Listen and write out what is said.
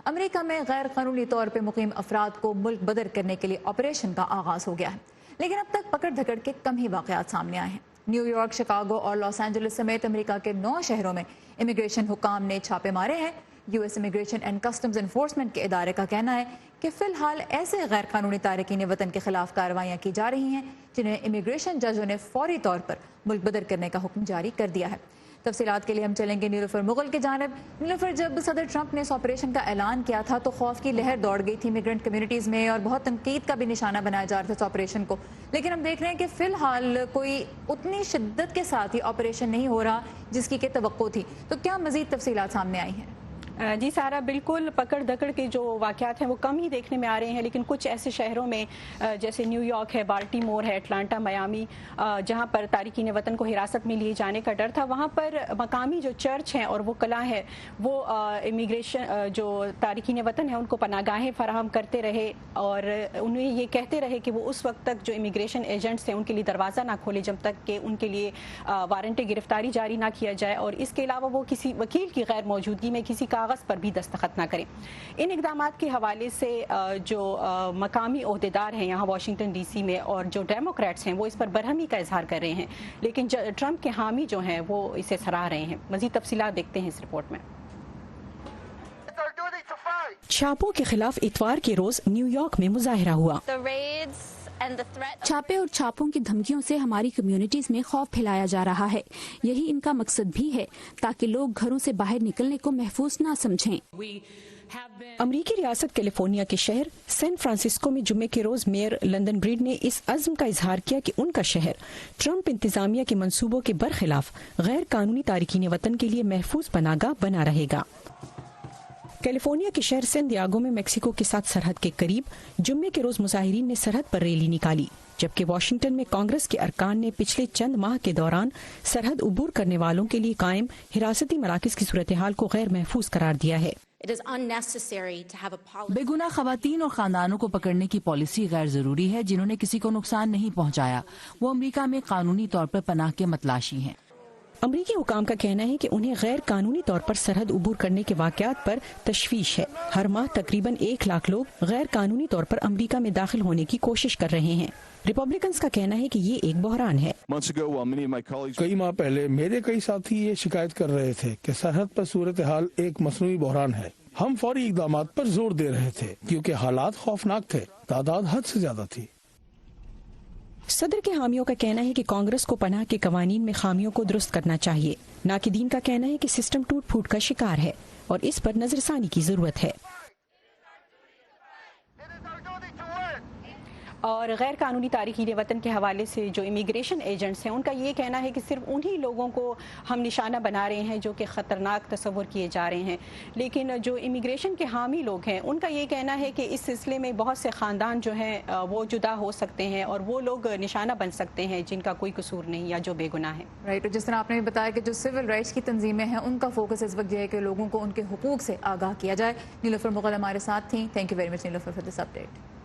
امریکہ میں غیر قانونی طور پہ مقیم افراد کو ملک بدر کرنے کے لیے آپریشن کا آغاز ہو گیا ہے، لیکن اب تک پکڑ دھکڑ کے کم ہی واقعات سامنے آئے ہیں۔ نیو یارک، شکاگو اور لاس اینجلس سمیت امریکہ کے 9 شہروں میں امیگریشن حکام نے چھاپے مارے ہیں۔ U S immigration and customs enforcement کے ادارے کا کہنا ہے کہ فی الحال ایسے غیر قانونی تارکین وطن کے خلاف کارروائیاں کی جا رہی ہیں جنہیں امیگریشن ججوں نے فوری طور پر ملک بدر کرنے کا حکم جاری کر دیا ہے۔ تفصیلات کے لیے ہم چلیں گے نیلوفر مغل کی جانب۔ نیلوفر، جب صدر ٹرمپ نے اس آپریشن کا اعلان کیا تھا تو خوف کی لہر دوڑ گئی تھی امیگرنٹ کمیونٹیز میں اور بہت تنقید کا بھی نشانہ بنایا جا رہا تھا اس آپریشن کو، لیکن ہم دیکھ رہے ہیں کہ فی الحال کوئی اتنی شدت کے ساتھ ہی آپریشن نہیں ہو رہا جس کی کہ توقع تھی، تو کیا مزید تفصیلات سامنے آئی ہیں؟ جی سارا، بالکل پکڑ دھکڑ کے جو واقعات ہیں وہ کم ہی دیکھنے میں آ رہے ہیں، لیکن کچھ ایسے شہروں میں جیسے نیو یارک ہے، بالٹیمور ہے، اٹلانٹا، میامی، جہاں پر تارکین وطن کو حراست میں لیے جانے کا ڈر تھا، وہاں پر مقامی جو چرچ ہیں اور وہ کلاں ہے وہ امیگریشن جو تارکین وطن ہیں ان کو پناہ گاہیں فراہم کرتے رہے اور انہیں یہ کہتے رہے کہ وہ اس وقت تک جو امیگریشن ایجنٹس ہیں ان کے لیے دروازہ نہ کھولے جب تک کہ ان کے لیے وارنٹ گرفتاری جاری نہ کیا جائے، اور اس کے علاوہ وہ کسی وکیل کی غیر موجودگی میں کسی کاغذ پر بھی دستخط نہ کریں۔ ان اقدامات کے حوالے سے جو مقامی عہدیدار ہیں یہاں واشنگٹن ڈی سی میں اور جو ڈیموکریٹس ہیں وہ اس پر برہمی کا اظہار کر رہے ہیں، لیکن ٹرمپ کے حامی جو ہیں وہ اسے سراہ رہے ہیں۔ مزید تفصیلات دیکھتے ہیں اس رپورٹ میں۔ چھاپوں کے خلاف اتوار کے روز نیو یارک میں مظاہرہ ہوا۔ چھاپے اور چھاپوں کی دھمکیوں سے ہماری کمیونٹیز میں خوف پھیلایا جا رہا ہے، یہی ان کا مقصد بھی ہے تاکہ لوگ گھروں سے باہر نکلنے کو محفوظ نہ سمجھیں۔ امریکی ریاست کیلیفورنیا کے شہر سین فرانسسکو میں جمعے کے روز میئر لندن بریڈ نے اس عزم کا اظہار کیا کہ ان کا شہر ٹرمپ انتظامیہ کے منصوبوں کے برخلاف غیر قانونی تارکین وطن کے لیے محفوظ پناہ گاہ بنا رہے گا۔ کیلیفورنیا کے شہر سین دیاگو میں میکسیکو کے ساتھ سرحد کے قریب جمعے کے روز مظاہرین نے سرحد پر ریلی نکالی، جبکہ واشنگٹن میں کانگریس کے ارکان نے پچھلے چند ماہ کے دوران سرحد عبور کرنے والوں کے لیے قائم حراستی مراکز کی صورتحال کو غیر محفوظ قرار دیا ہے۔ بے گناہ خواتین اور خاندانوں کو پکڑنے کی پالیسی غیر ضروری ہے جنہوں نے کسی کو نقصان نہیں پہنچایا، وہ امریکہ میں قانونی طور پر پناہ کے متلاشی ہیں۔ امریکی حکام کا کہنا ہے کہ انہیں غیر قانونی طور پر سرحد عبور کرنے کے واقعات پر تشویش ہے۔ ہر ماہ تقریباً 1 لاکھ لوگ غیر قانونی طور پر امریکہ میں داخل ہونے کی کوشش کر رہے ہیں۔ ریپبلکنز کا کہنا ہے کہ یہ ایک بحران ہے۔ کئی ماہ پہلے میرے کئی ساتھی یہ شکایت کر رہے تھے کہ سرحد پر صورتحال ایک مصنوعی بحران ہے۔ ہم فوری اقدامات پر زور دے رہے تھے کیونکہ حالات خوفناک تھے، تعداد حد سے زیادہ تھی۔ صدر کے حامیوں کا کہنا ہے کہ کانگریس کو پناہ کے قوانین میں خامیوں کو درست کرنا چاہیے۔ ناقدین کا کہنا ہے کہ سسٹم ٹوٹ پھوٹ کا شکار ہے اور اس پر نظر ثانی کی ضرورت ہے۔ اور غیر قانونی تارکین وطن کے حوالے سے جو امیگریشن ایجنٹس ہیں ان کا یہ کہنا ہے کہ صرف انہی لوگوں کو ہم نشانہ بنا رہے ہیں جو کہ خطرناک تصور کیے جا رہے ہیں، لیکن جو امیگریشن کے حامی لوگ ہیں ان کا یہ کہنا ہے کہ اس سلسلے میں بہت سے خاندان جو ہیں وہ جدا ہو سکتے ہیں اور وہ لوگ نشانہ بن سکتے ہیں جن کا کوئی قصور نہیں یا جو بے گناہ ہیں۔ رائٹ، جس طرح آپ نے بتایا کہ جو سول رائٹس کی تنظیمیں ہیں ان کا فوکس اس وقت یہ ہے کہ لوگوں کو ان کے حقوق سے آگاہ کیا جائے۔ نیلوفر مغل ہمارے ساتھ تھیں۔ Thank you very much Niloufer for this update.